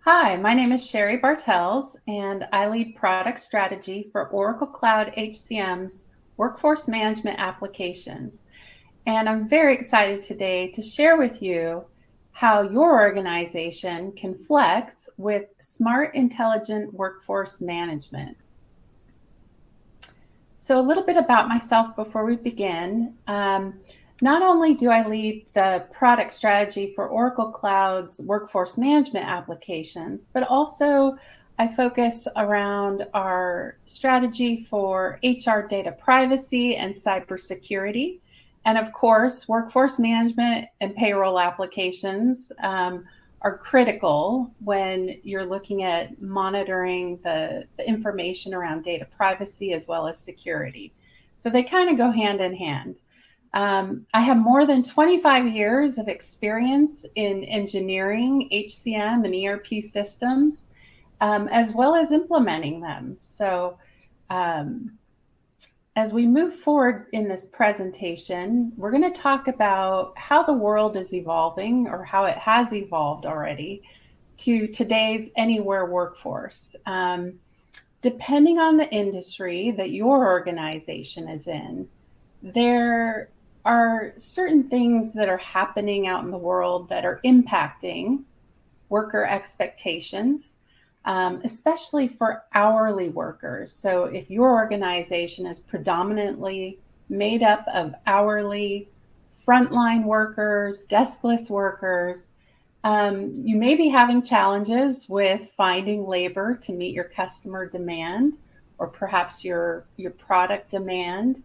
Hi, my name is Sherri Bartels, and I lead product strategy for Oracle Cloud HCM's workforce management applications. And I'm very excited today to share with you how your organization can flex with smart, intelligent workforce management. So, a little bit about myself before we begin. Not only do I lead the product strategy for Oracle Cloud's workforce management applications, but also I focus around our strategy for HR data privacy and cybersecurity. And of course, workforce management and payroll applications are critical when you're looking at monitoring the information around data privacy as well as security. So they kind of go hand in hand. I have more than 25 years of experience in engineering HCM and ERP systems, as well as implementing them. So as we move forward in this presentation, we're going to talk about how the world is evolving, or how it has evolved already, to today's anywhere workforce. Depending on the industry that your organization is in, there are certain things that are happening out in the world that are impacting worker expectations, especially for hourly workers. So if your organization is predominantly made up of hourly frontline workers, deskless workers, you may be having challenges with finding labor to meet your customer demand, or perhaps your product demand.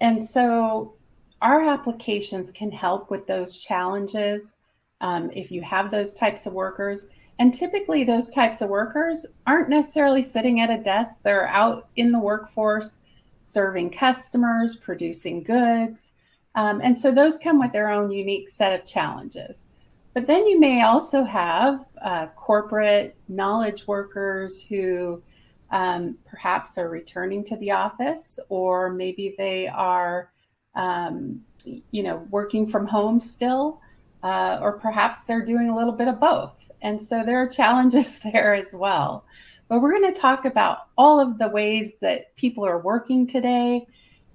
And so our applications can help with those challenges if you have those types of workers. And typically those types of workers aren't necessarily sitting at a desk. They're out in the workforce serving customers, producing goods. And so those come with their own unique set of challenges. But then you may also have corporate knowledge workers who perhaps are returning to the office, or maybe they are, working from home still, or perhaps they're doing a little bit of both. And so there are challenges there as well. But we're going to talk about all of the ways that people are working today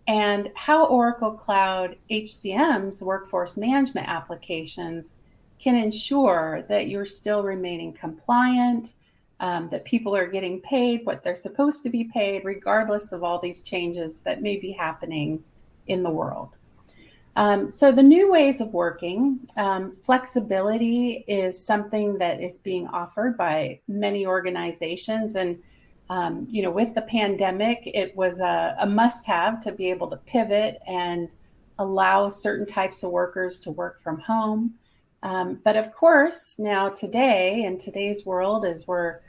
and how Oracle Cloud HCM's workforce management applications can ensure that you're still remaining compliant, that people are getting paid what they're supposed to be paid, regardless of all these changes that may be happening in the world. So the new ways of working, flexibility is something that is being offered by many organizations. And, with the pandemic, it was a must-have to be able to pivot and allow certain types of workers to work from home. But of course, now today, in today's world, as we're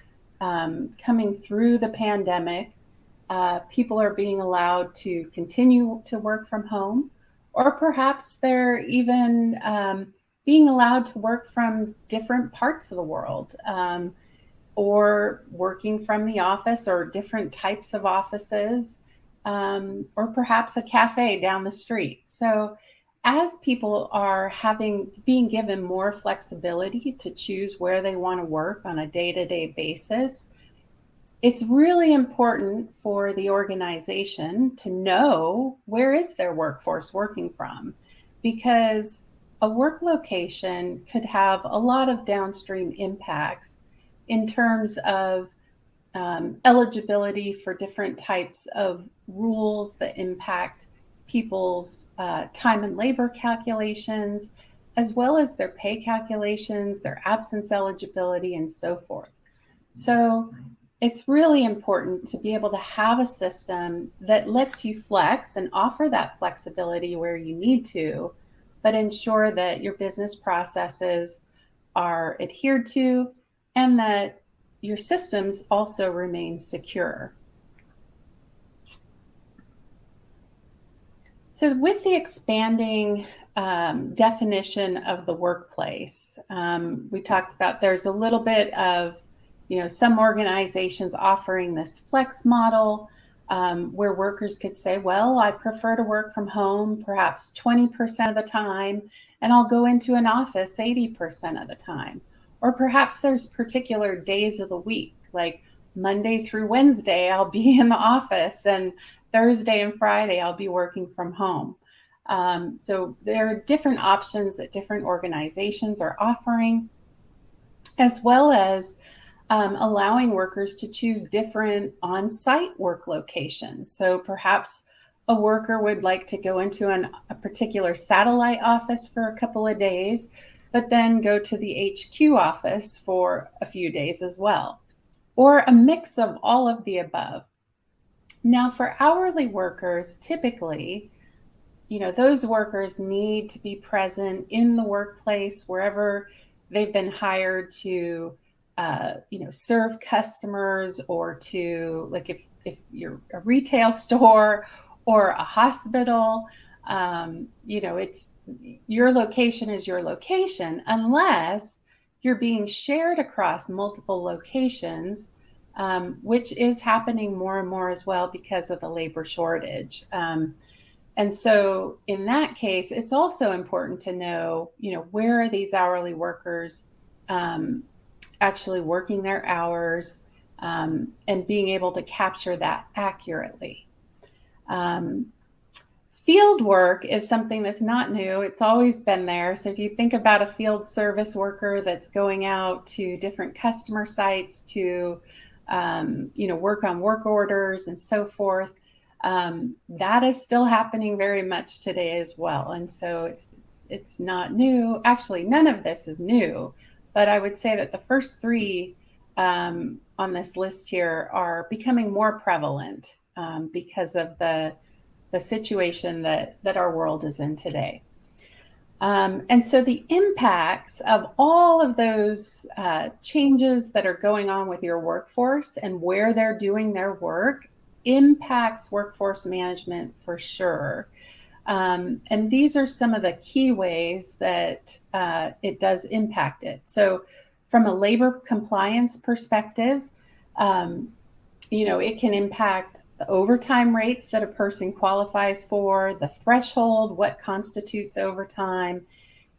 coming through the pandemic, people are being allowed to continue to work from home, or perhaps they're even being allowed to work from different parts of the world, or working from the office or different types of offices, or perhaps a cafe down the street. So as people are being given more flexibility to choose where they want to work on a day-to-day basis, it's really important for the organization to know where is their workforce working from, because a work location could have a lot of downstream impacts in terms of eligibility for different types of rules that impact people's time and labor calculations, as well as their pay calculations, their absence eligibility, and so forth. So it's really important to be able to have a system that lets you flex and offer that flexibility where you need to, but ensure that your business processes are adhered to and that your systems also remain secure. So with the expanding definition of the workplace, we talked about there's a little bit of, some organizations offering this flex model where workers could say, well, I prefer to work from home perhaps 20% of the time, and I'll go into an office 80% of the time. Or perhaps there's particular days of the week, like Monday through Wednesday, I'll be in the office, and Thursday and Friday, I'll be working from home. So there are different options that different organizations are offering, as well as allowing workers to choose different on-site work locations. So perhaps a worker would like to go into a particular satellite office for a couple of days, but then go to the HQ office for a few days as well, or a mix of all of the above. Now, for hourly workers, typically, those workers need to be present in the workplace wherever they've been hired to, serve customers, or to, like, if you're a retail store or a hospital, it's your location is your location, unless you're being shared across multiple locations, which is happening more and more as well because of the labor shortage. And so in that case, it's also important to know, where are these hourly workers actually working their hours, and being able to capture that accurately. Field work is something that's not new. It's always been there. So if you think about a field service worker that's going out to different customer sites to, work on work orders and so forth, that is still happening very much today as well. And so it's not new. Actually, none of this is new, but I would say that the first three on this list here are becoming more prevalent because of the situation that our world is in today. And so the impacts of all of those changes that are going on with your workforce and where they're doing their work impacts workforce management for sure. And these are some of the key ways that it does impact it. So from a labor compliance perspective, it can impact the overtime rates that a person qualifies for, the threshold, what constitutes overtime.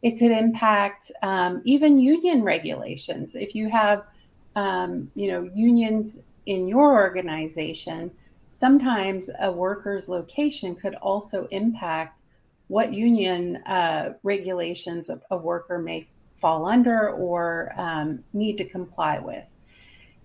It could impact even union regulations. If you have, unions in your organization, sometimes a worker's location could also impact what union regulations a worker may fall under or need to comply with.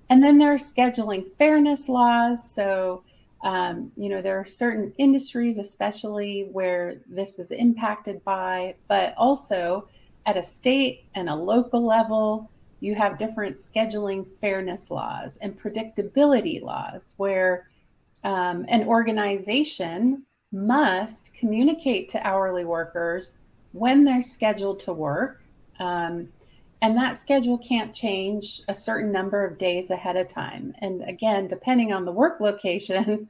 And then there are scheduling fairness laws. So, there are certain industries, especially where this is impacted by, but also at a state and a local level, you have different scheduling fairness laws and predictability laws where an organization must communicate to hourly workers when they're scheduled to work. And that schedule can't change a certain number of days ahead of time. And again, depending on the work location,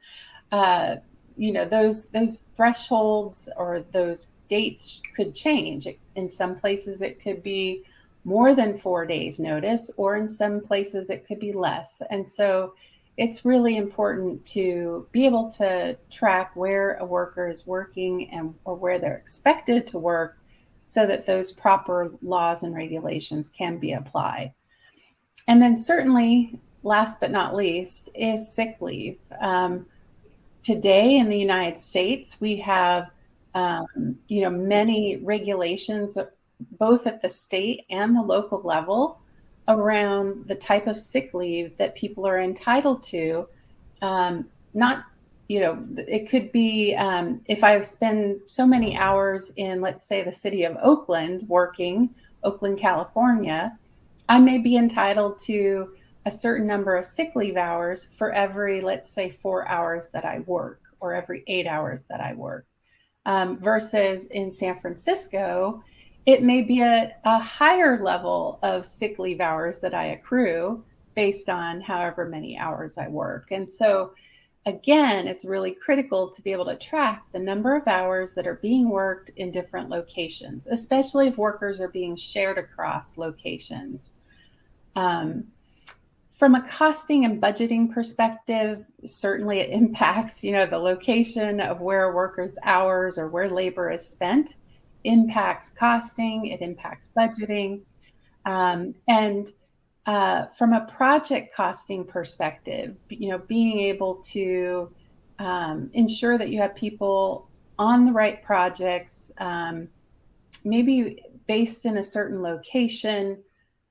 those thresholds or those dates could change. In some places, it could be more than 4 days notice, or in some places it could be less. And so it's really important to be able to track where a worker is working or where they're expected to work, so that those proper laws and regulations can be applied. And then certainly, last but not least, is sick leave. Today in the United States, we have many regulations, both at the state and the local level, around the type of sick leave that people are entitled to. It could be if I spend so many hours in, let's say, the city of Oakland, Oakland, California, I may be entitled to a certain number of sick leave hours for every, let's say, 4 hours that I work, or every 8 hours that I work. Versus in San Francisco, it may be a higher level of sick leave hours that I accrue based on however many hours I work. And so again, it's really critical to be able to track the number of hours that are being worked in different locations, especially if workers are being shared across locations. From a costing and budgeting perspective, certainly it impacts, the location of where a worker's hours or where labor is spent impacts costing, it impacts budgeting. And from a project costing perspective, being able to ensure that you have people on the right projects, maybe based in a certain location,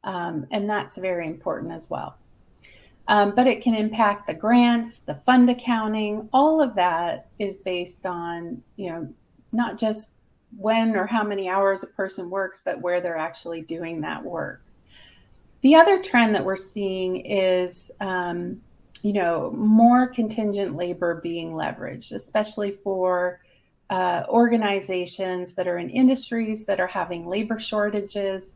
and that's very important as well. But it can impact the grants, the fund accounting. All of that is based on, not just when or how many hours a person works, but where they're actually doing that work. The other trend that we're seeing is, more contingent labor being leveraged, especially for organizations that are in industries that are having labor shortages.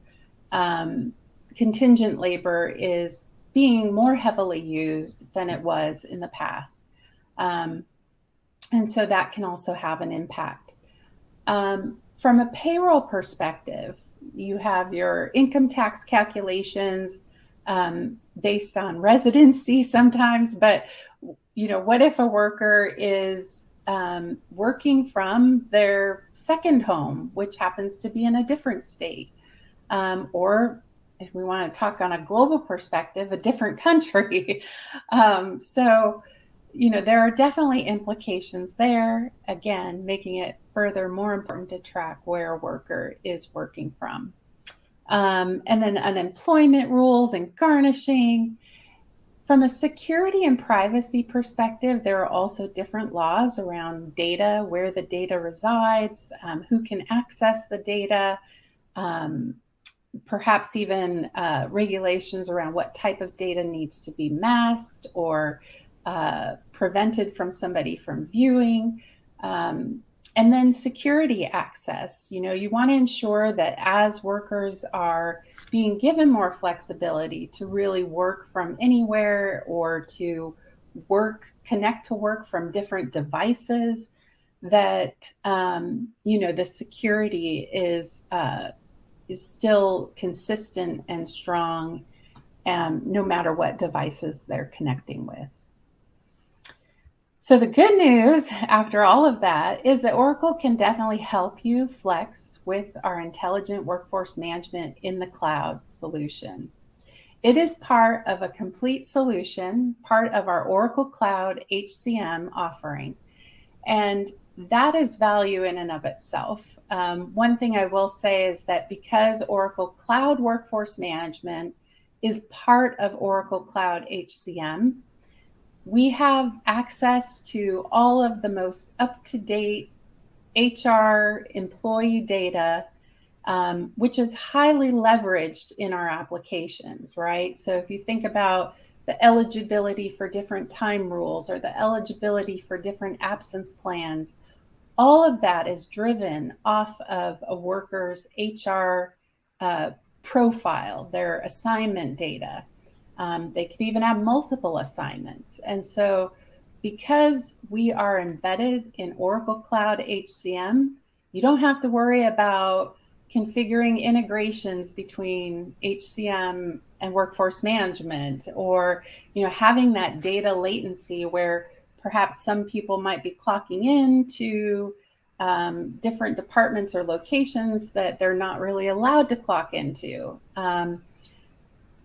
Contingent labor is being more heavily used than it was in the past. And so that can also have an impact. From a payroll perspective, you have your income tax calculations based on residency sometimes, but what if a worker is working from their second home, which happens to be in a different state, or if we want to talk on a global perspective, a different country. So there are definitely implications there, again, making it further more important to track where a worker is working from. And then unemployment rules and garnishing. From a security and privacy perspective, there are also different laws around data, where the data resides, who can access the data, perhaps even regulations around what type of data needs to be masked or prevented from somebody from viewing. And then security access. You want to ensure that as workers are being given more flexibility to really work from anywhere or to connect to work from different devices, that the security is still consistent and strong, no matter what devices they're connecting with. So the good news after all of that is that Oracle can definitely help you flex with our intelligent workforce management in the cloud solution. It is part of a complete solution, part of our Oracle Cloud HCM offering. And that is value in and of itself. One thing I will say is that because Oracle Cloud Workforce Management is part of Oracle Cloud HCM, we have access to all of the most up-to-date HR employee data, which is highly leveraged in our applications, right? So if you think about the eligibility for different time rules or the eligibility for different absence plans, all of that is driven off of a worker's HR profile, their assignment data. They could even have multiple assignments. And so because we are embedded in Oracle Cloud HCM, you don't have to worry about configuring integrations between HCM and workforce management, or having that data latency where perhaps some people might be clocking in to different departments or locations that they're not really allowed to clock into.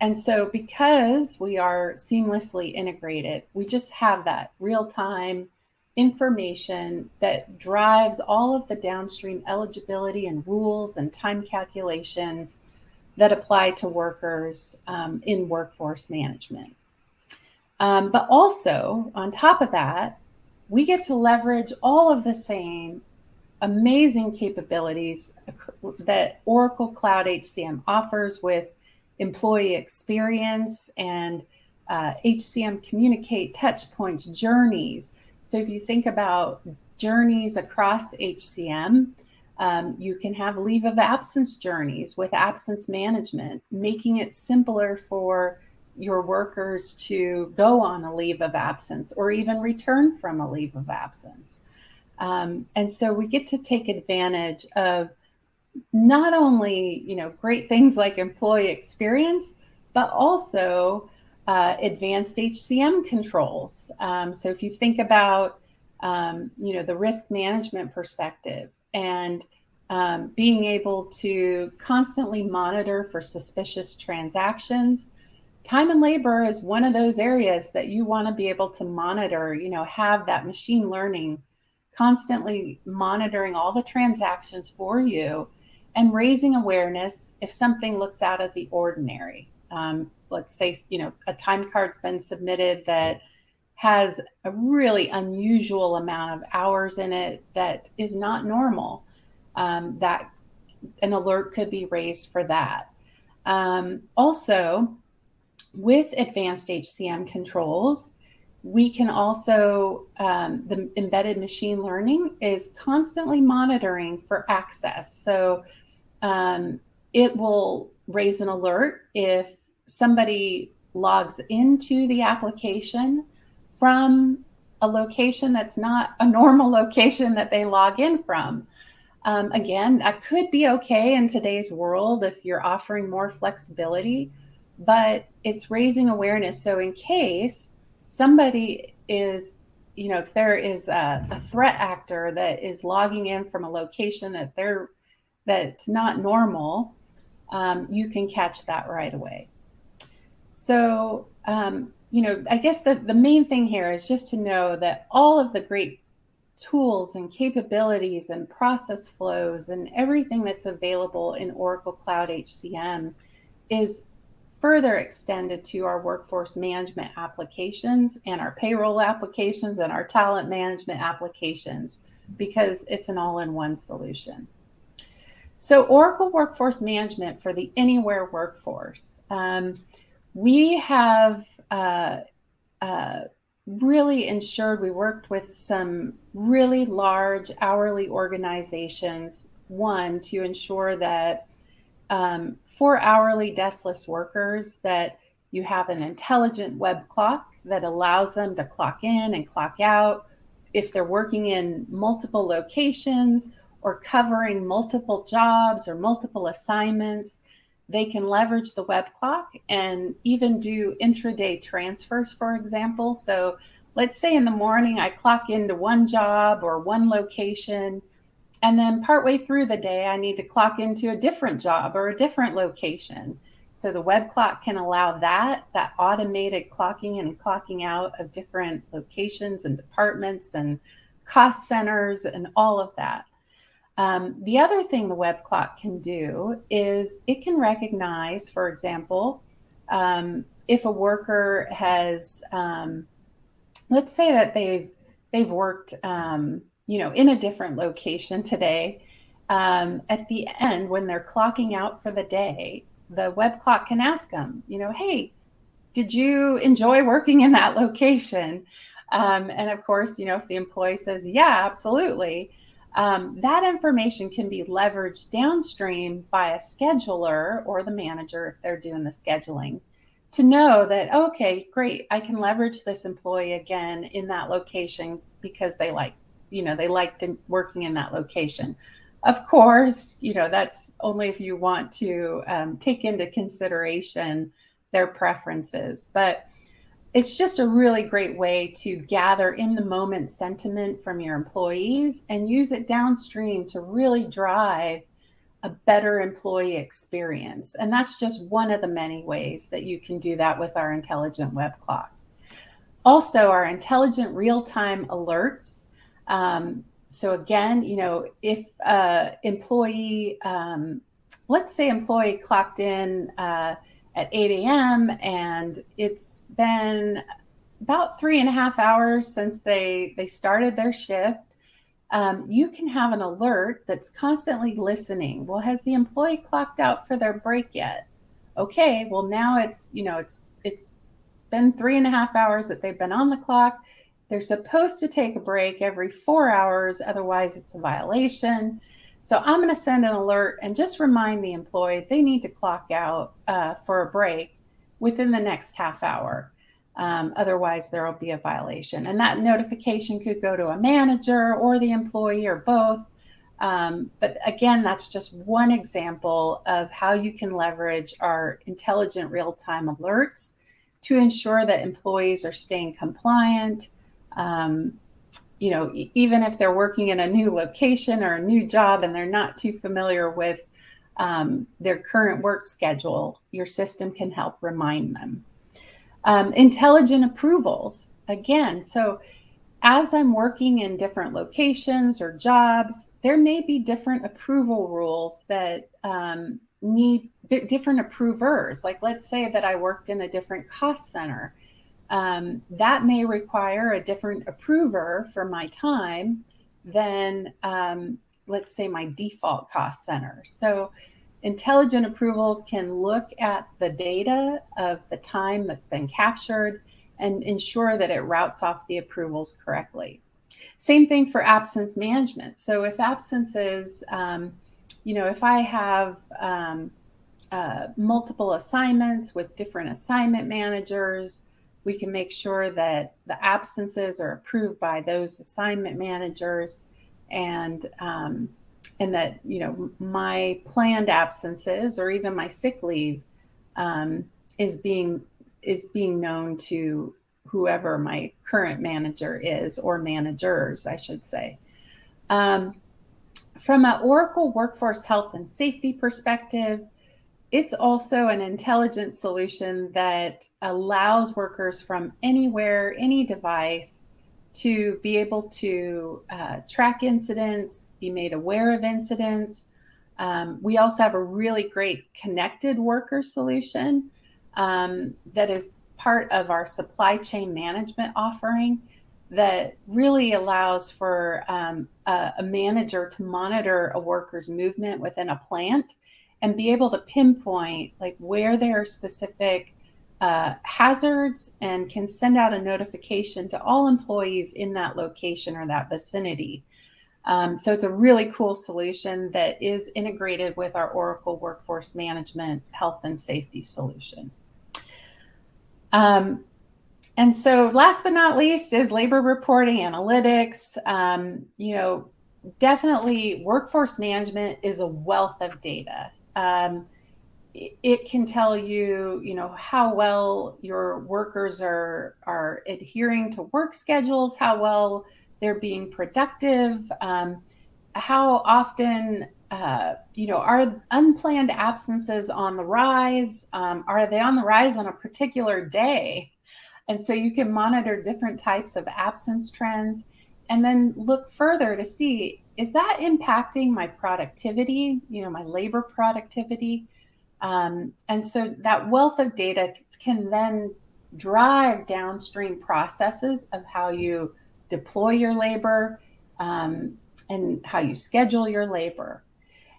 And so because we are seamlessly integrated, we just have that real-time information that drives all of the downstream eligibility and rules and time calculations that apply to workers in workforce management. But also, on top of that, we get to leverage all of the same amazing capabilities that Oracle Cloud HCM offers with employee experience and HCM communicate, touch points, journeys. So if you think about journeys across HCM, you can have leave of absence journeys with absence management, making it simpler for your workers to go on a leave of absence or even return from a leave of absence. And so we get to take advantage of not only great things like employee experience, but also advanced HCM controls. So if you think about the risk management perspective and being able to constantly monitor for suspicious transactions. Time and labor is one of those areas that you want to be able to monitor, have that machine learning constantly monitoring all the transactions for you and raising awareness if something looks out of the ordinary. Let's say, a time card's been submitted that has a really unusual amount of hours in it that is not normal. That an alert could be raised for that. Also, with advanced HCM controls, we can also, the embedded machine learning is constantly monitoring for access. So it will raise an alert if somebody logs into the application from a location that's not a normal location that they log in from. Again, that could be okay in today's world if you're offering more flexibility, but it's raising awareness. So in case somebody is, if there is a threat actor that is logging in from a location that's not normal, you can catch that right away. So, I guess the main thing here is just to know that all of the great tools and capabilities and process flows and everything that's available in Oracle Cloud HCM is further extended to our workforce management applications and our payroll applications and our talent management applications, because it's an all-in-one solution. So Oracle Workforce Management for the Anywhere Workforce. We have really ensured, we worked with some really large hourly organizations, one, to ensure that for hourly deskless workers, that you have an intelligent web clock that allows them to clock in and clock out. If they're working in multiple locations or covering multiple jobs or multiple assignments, they can leverage the web clock and even do intraday transfers, for example. So let's say in the morning I clock into one job or one location, and then partway through the day I need to clock into a different job or a different location. So the web clock can allow that automated clocking and clocking out of different locations and departments and cost centers and all of that. The other thing the web clock can do is it can recognize, for example, if a worker has, let's say that they've worked, in a different location today. At the end, when they're clocking out for the day, the web clock can ask them, hey, did you enjoy working in that location? And of course, if the employee says, yeah, absolutely. That information can be leveraged downstream by a scheduler or the manager if they're doing the scheduling to know that, okay, great, I can leverage this employee again in that location because they liked working in that location. Of course, that's only if you want to take into consideration their preferences, but it's just a really great way to gather in the moment sentiment from your employees and use it downstream to really drive a better employee experience. And that's just one of the many ways that you can do that with our intelligent web clock. Also, our intelligent real-time alerts. So again, if employee, let's say employee clocked in at 8 a.m. and it's been about 3.5 hours since they started their shift, you can have an alert that's constantly listening. Well, has the employee clocked out for their break yet? Okay, well now it's been 3.5 hours that they've been on the clock. They're supposed to take a break every 4 hours, otherwise it's a violation. So I'm going to send an alert and just remind the employee they need to clock out for a break within the next half hour. Otherwise, there will be a violation. And that notification could go to a manager or the employee or both. But again, that's just one example of how you can leverage our intelligent real-time alerts to ensure that employees are staying compliant, even if they're working in a new location or a new job and they're not too familiar with their current work schedule, your system can help remind them. Intelligent approvals, again, so as I'm working in different locations or jobs, there may be different approval rules that need different approvers. Like, let's say that I worked in a different cost center. That may require a different approver for my time than, let's say, my default cost center. So intelligent approvals can look at the data of the time that's been captured and ensure that it routes off the approvals correctly. Same thing for absence management. So if absences, if I have multiple assignments with different assignment managers, we can make sure that the absences are approved by those assignment managers, and that my planned absences or even my sick leave is being known to whoever my current manager is, or managers, I should say. From an Oracle Workforce Health and Safety perspective, it's also an intelligent solution that allows workers from anywhere, any device, to be able to track incidents, be made aware of incidents. We also have a really great connected worker solution that is part of our supply chain management offering that really allows for a manager to monitor a worker's movement within a plant and be able to pinpoint like where there are specific hazards, and can send out a notification to all employees in that location or that vicinity. So it's a really cool solution that is integrated with our Oracle Workforce Management Health and Safety solution. And so last but not least is labor reporting analytics. Definitely workforce management is a wealth of data. It can tell you, how well your workers are adhering to work schedules, how well they're being productive, how often, are unplanned absences on the rise? Are they on the rise on a particular day? And so you can monitor different types of absence trends and then look further to see, is that impacting my productivity, my labor productivity? And so that wealth of data can then drive downstream processes of how you deploy your labor and how you schedule your labor.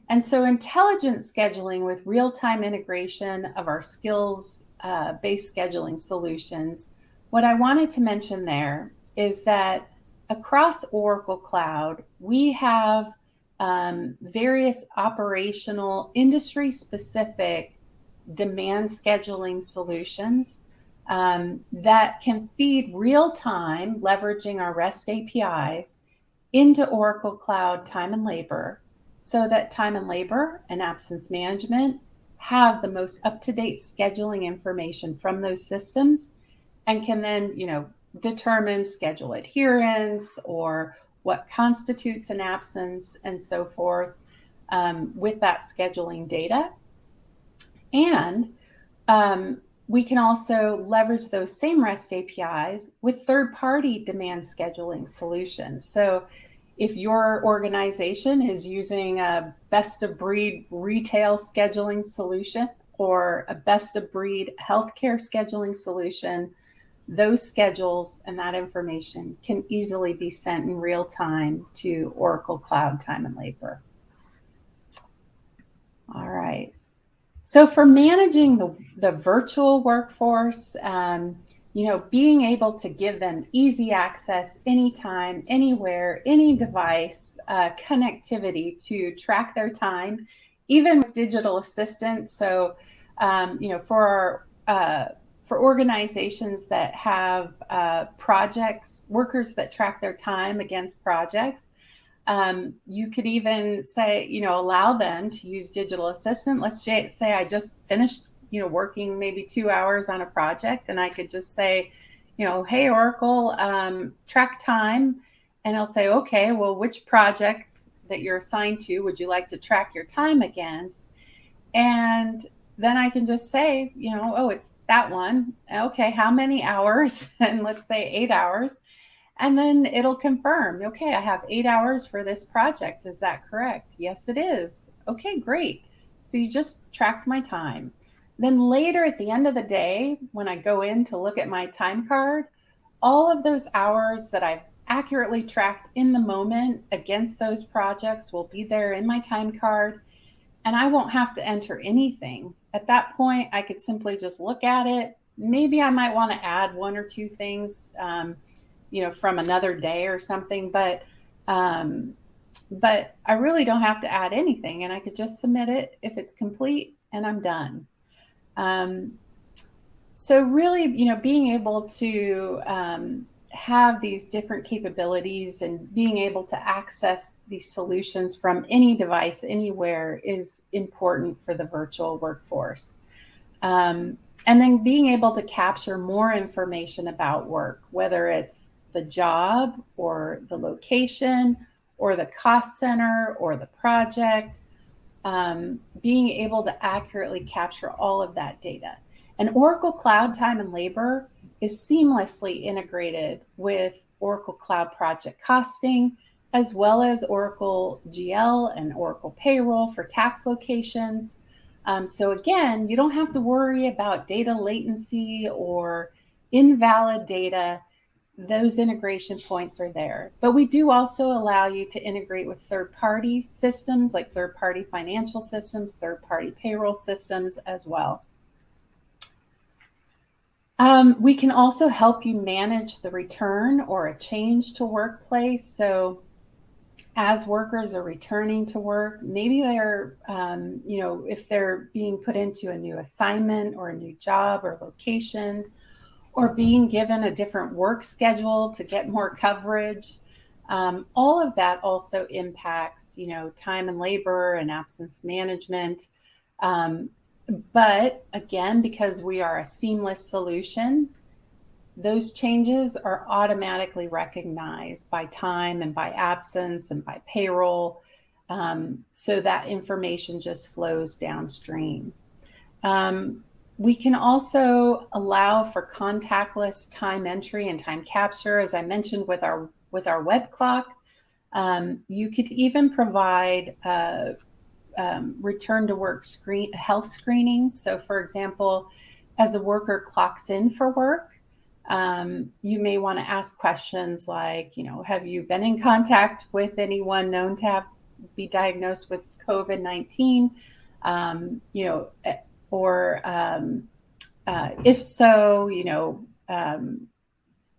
And so intelligent scheduling with real-time integration of our skills-based scheduling solutions, what I wanted to mention there is that across Oracle Cloud, we have various operational, industry-specific demand scheduling solutions that can feed real-time, leveraging our REST APIs, into Oracle Cloud Time and Labor, so that time and labor and absence management have the most up-to-date scheduling information from those systems, and can then, determine schedule adherence or what constitutes an absence and so forth with that scheduling data. And we can also leverage those same REST APIs with third-party demand scheduling solutions. So if your organization is using a best-of-breed retail scheduling solution or a best-of-breed healthcare scheduling solution, those schedules and that information can easily be sent in real time to Oracle Cloud Time and Labor. All right. So for managing the virtual workforce, being able to give them easy access anytime, anywhere, any device, connectivity to track their time, even with digital assistants. So, for organizations that have projects, workers that track their time against projects, you could even say, allow them to use digital assistant. Let's say I just finished, working maybe 2 hours on a project, and I could just say, hey, Oracle, track time and it'll say, okay, well, which project that you're assigned to would you like to track your time against? And then I can just say, oh, it's that one. Okay, how many hours? And let's say 8 hours. And then it'll confirm, okay, I have 8 hours for this project. Is that correct? Yes, it is. Okay, great. So you just tracked my time. Then later at the end of the day, when I go in to look at my time card, all of those hours that I've accurately tracked in the moment against those projects will be there in my time card, and I won't have to enter anything. At that point, I could simply just look at it. Maybe I might want to add one or two things, from another day or something, but I really don't have to add anything, and I could just submit it if it's complete, and I'm done. So really, being able to have these different capabilities and being able to access these solutions from any device anywhere is important for the virtual workforce. And then being able to capture more information about work, whether it's the job or the location or the cost center or the project, being able to accurately capture all of that data. And Oracle Cloud Time and Labor is seamlessly integrated with Oracle Cloud Project Costing, as well as Oracle GL and Oracle Payroll for tax locations. So again, you don't have to worry about data latency or invalid data. Those integration points are there. But we do also allow you to integrate with third-party systems like third-party financial systems, third-party payroll systems as well. We can also help you manage the return or a change to workplace. So as workers are returning to work, maybe they're, if they're being put into a new assignment or a new job or location, or being given a different work schedule to get more coverage. All of that also impacts, time and labor and absence management. But again, because we are a seamless solution, those changes are automatically recognized by time and by absence and by payroll. So that information just flows downstream. We can also allow for contactless time entry and time capture, as I mentioned with our web clock. You could even provide return to work health screenings. So, for example, as a worker clocks in for work, you may want to ask questions like, have you been in contact with anyone known to be diagnosed with COVID-19? Or if so,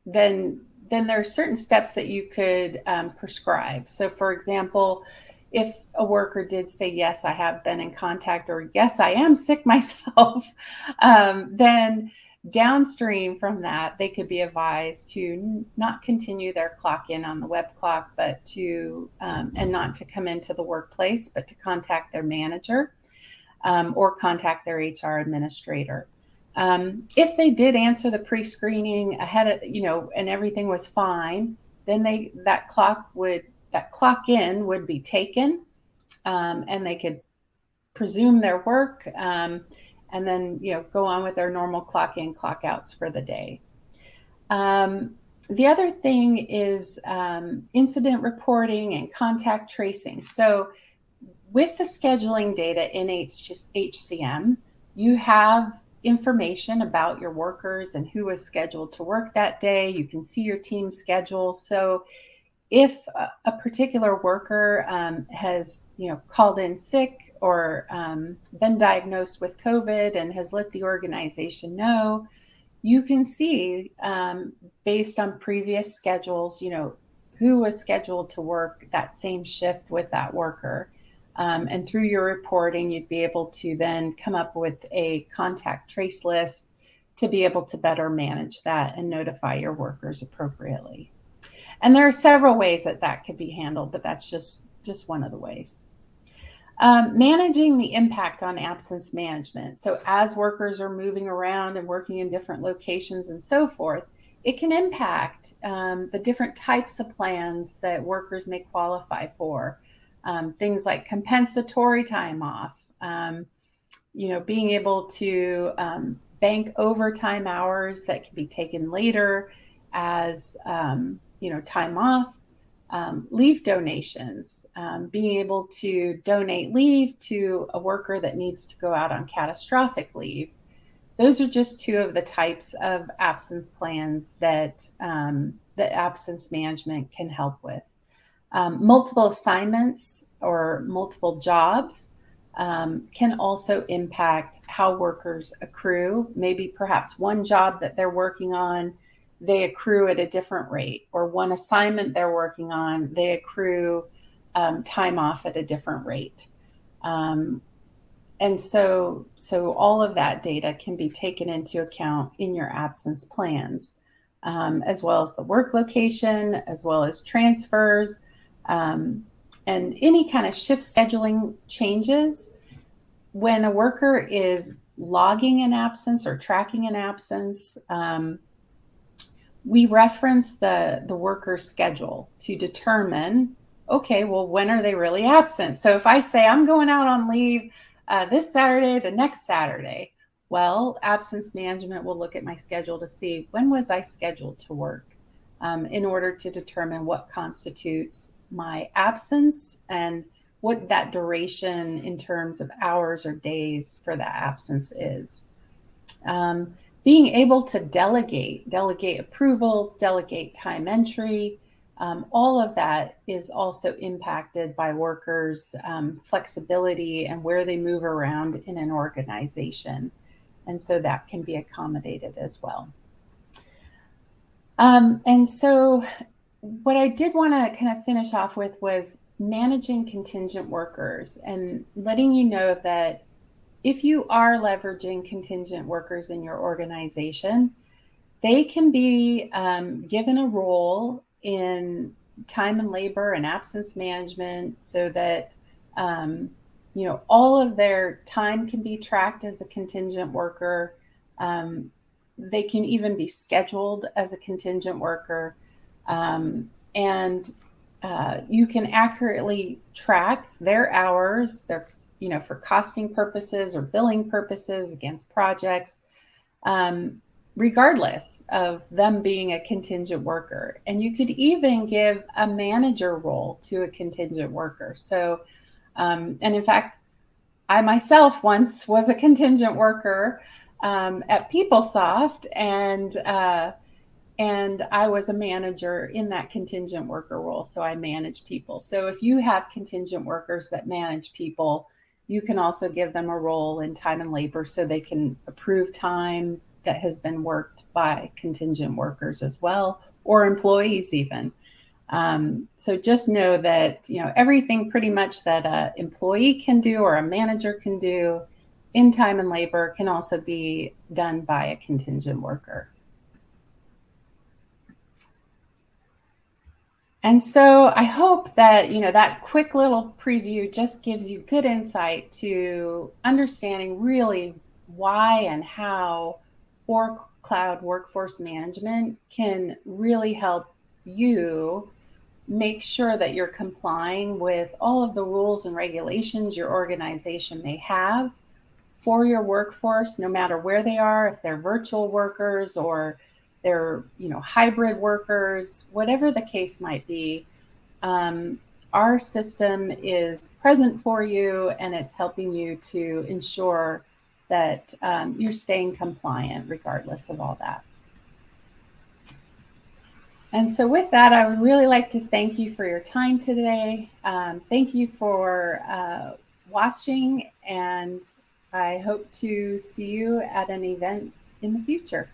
then there are certain steps that you could prescribe. So, for example, if a worker did say, yes, I have been in contact, or yes, I am sick myself, then downstream from that, they could be advised to not continue their clock in on the web clock, but to, and not to come into the workplace, but to contact their manager. Or contact their HR administrator. If they did answer the pre-screening ahead of, and everything was fine, then that clock in would be taken, and they could presume their work, and then go on with their normal clock in, clock outs for the day. The other thing is incident reporting and contact tracing. So with the scheduling data in HCM, you have information about your workers and who was scheduled to work that day. You can see your team schedule. So if a particular worker has, called in sick or been diagnosed with COVID and has let the organization know, you can see based on previous schedules, who was scheduled to work that same shift with that worker. And through your reporting, you'd be able to then come up with a contact trace list to be able to better manage that and notify your workers appropriately. And there are several ways that could be handled, but that's just one of the ways. Managing the impact on absence management. So as workers are moving around and working in different locations and so forth, it can impact the different types of plans that workers may qualify for. Things like compensatory time off, being able to bank overtime hours that can be taken later as, time off, leave donations, being able to donate leave to a worker that needs to go out on catastrophic leave. Those are just two of the types of absence plans that absence management can help with. Multiple assignments or multiple jobs can also impact how workers accrue. Maybe perhaps one job that they're working on, they accrue at a different rate, or one assignment they're working on, they accrue time off at a different rate. And so all of that data can be taken into account in your absence plans, as well as the work location, as well as transfers, and any kind of shift scheduling changes. When a worker is logging an absence or tracking an absence, we reference the worker's schedule to determine, okay, well, when are they really absent? So if I say I'm going out on leave this Saturday to next Saturday, well, absence management will look at my schedule to see when was I scheduled to work, in order to determine what constitutes my absence and what that duration in terms of hours or days for that absence is. Being able to delegate approvals, delegate time entry, all of that is also impacted by workers' flexibility and where they move around in an organization. And so that can be accommodated as well. And so what I did want to kind of finish off with was managing contingent workers and letting you know that if you are leveraging contingent workers in your organization, they can be given a role in time and labor and absence management so that all of their time can be tracked as a contingent worker. They can even be scheduled as a contingent worker. And you can accurately track their hours, for costing purposes or billing purposes against projects, regardless of them being a contingent worker. And you could even give a manager role to a contingent worker. So, and in fact, I myself once was a contingent worker at PeopleSoft, and I was a manager in that contingent worker role. So I manage people. So if you have contingent workers that manage people, you can also give them a role in time and labor so they can approve time that has been worked by contingent workers as well, or employees even. So just know that, everything pretty much that an employee can do or a manager can do in time and labor can also be done by a contingent worker. And so I hope that, that quick little preview just gives you good insight to understanding really why and how Oracle Cloud Workforce Management can really help you make sure that you're complying with all of the rules and regulations your organization may have for your workforce, no matter where they are, if they're virtual workers or they're, hybrid workers, whatever the case might be. Our system is present for you, and it's helping you to ensure that you're staying compliant regardless of all that. And so with that, I would really like to thank you for your time today. Thank you for watching, and I hope to see you at an event in the future.